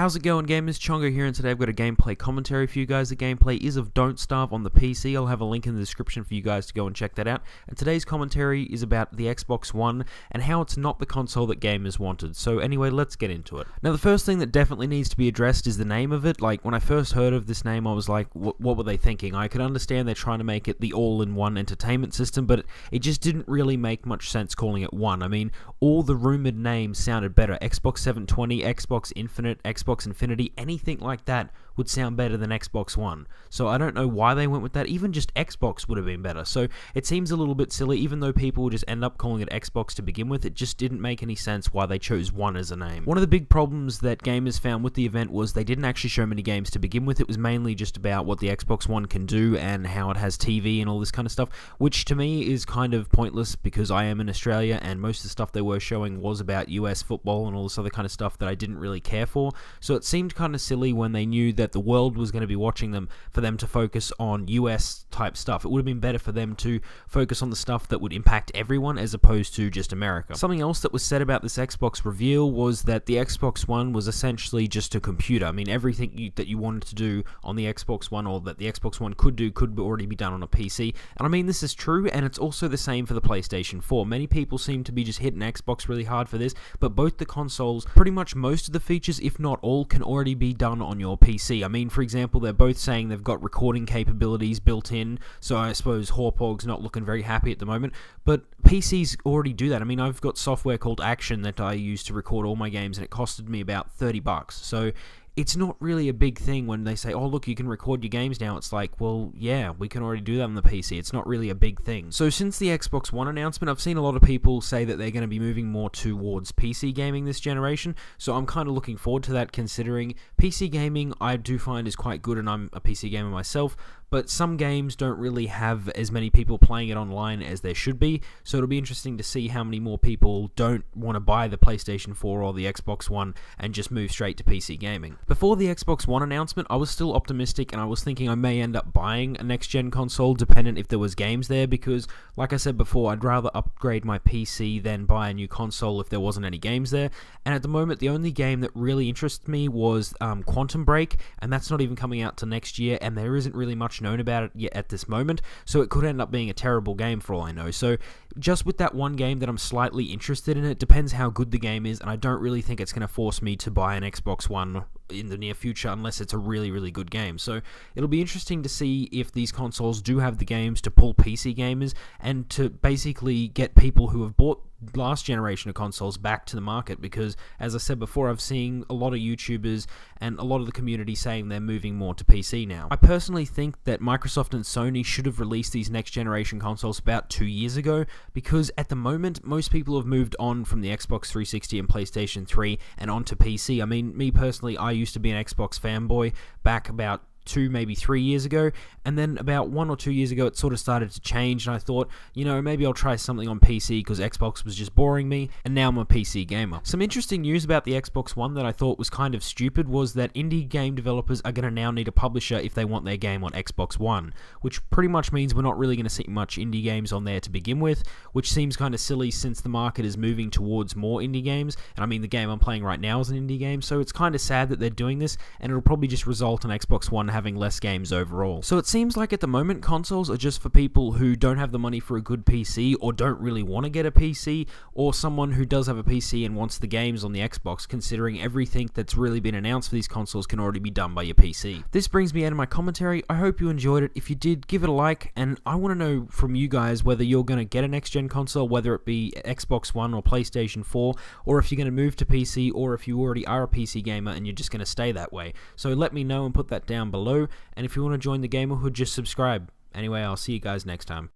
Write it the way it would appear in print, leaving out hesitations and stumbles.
How's it going, gamers? Chongo here, and today I've got a gameplay commentary for you guys. The gameplay is of Don't Starve on the PC. I'll have a link in the description for you guys to go and check that out. And today's commentary is about the Xbox One and how it's not the console that gamers wanted. So anyway, let's get into it. Now, the first thing that definitely needs to be addressed is the name of it. Like, when I first heard of this name, I was like, what were they thinking? I could understand they're trying to make it the all-in-one entertainment system, but it just didn't really make much sense calling it One. I mean, all the rumored names sounded better. Xbox 720, Xbox Infinite, Xbox Infinity, anything like that would sound better than Xbox One. So I don't know why they went with that. Even just Xbox would have been better. So it seems a little bit silly. Even though people would just end up calling it Xbox to begin with, it just didn't make any sense why they chose One as a name. One of the big problems that gamers found with the event was they didn't actually show many games to begin with. It was mainly just about what the Xbox One can do and how it has TV and all this kind of stuff, which to me is kind of pointless because I am in Australia and most of the stuff they were showing was about US football and all this other kind of stuff that I didn't really care for. So it seemed kind of silly when they knew that the world was going to be watching them for them to focus on US type stuff. It would have been better for them to focus on the stuff that would impact everyone as opposed to just America. Something else that was said about this Xbox reveal was that the Xbox One was essentially just a computer. I mean, everything that you wanted to do on the Xbox One or that the Xbox One could do could already be done on a PC. And I mean, this is true, and it's also the same for the PlayStation 4. Many people seem to be just hitting Xbox really hard for this, but both the consoles, pretty much most of the features, if not all, can already be done on your PC. I mean, for example, they're both saying they've got recording capabilities built in, so I suppose Horpog's not looking very happy at the moment, but PCs already do that. I mean, I've got software called Action that I use to record all my games, and it costed me about $30. So it's not really a big thing when they say, oh, look, you can record your games now. It's like, well, yeah, we can already do that on the PC. It's not really a big thing. So since the Xbox One announcement, I've seen a lot of people say that they're going to be moving more towards PC gaming this generation. So I'm kind of looking forward to that, considering PC gaming I do find is quite good, and I'm a PC gamer myself. But some games don't really have as many people playing it online as there should be, so it'll be interesting to see how many more people don't want to buy the PlayStation 4 or the Xbox One and just move straight to PC gaming. Before the Xbox One announcement, I was still optimistic, and I was thinking I may end up buying a next-gen console dependent if there was games there, because, like I said before, I'd rather upgrade my PC than buy a new console if there wasn't any games there. And at the moment, the only game that really interests me was Quantum Break, and that's not even coming out till next year, and there isn't really much known about it yet at this moment, so it could end up being a terrible game for all I know. So just with that one game that I'm slightly interested in, it depends how good the game is, and I don't really think it's going to force me to buy an Xbox One in the near future unless it's a really, really good game. So it'll be interesting to see if these consoles do have the games to pull PC gamers and to basically get people who have bought last generation of consoles back to the market, because as I said before, I've seen a lot of YouTubers and a lot of the community saying they're moving more to PC now. I personally think that Microsoft and Sony should have released these next generation consoles about 2 years ago, because at the moment most people have moved on from the Xbox 360 and PlayStation 3 and onto PC. I mean, me personally, I used to be an Xbox fanboy back about 2, maybe 3 years ago, and then about 1 or 2 years ago it sort of started to change, and I thought, you know, maybe I'll try something on PC because Xbox was just boring me, and now I'm a PC gamer. Some interesting news about the Xbox One that I thought was kind of stupid was that indie game developers are going to now need a publisher if they want their game on Xbox One, which pretty much means we're not really going to see much indie games on there to begin with, which seems kind of silly since the market is moving towards more indie games, and I mean, the game I'm playing right now is an indie game, so it's kind of sad that they're doing this, and it'll probably just result in Xbox One having less games overall. So it seems like at the moment consoles are just for people who don't have the money for a good PC or don't really want to get a PC, or someone who does have a PC and wants the games on the Xbox, considering everything that's really been announced for these consoles can already be done by your PC. This brings me out of my commentary. I hope you enjoyed it. If you did, give it a like, and I want to know from you guys whether you're going to get a next-gen console, whether it be Xbox One or PlayStation 4, or if you're going to move to PC, or if you already are a PC gamer and you're just going to stay that way. So let me know and put that down below. And if you want to join the Gamerhood, just subscribe. Anyway, I'll see you guys next time.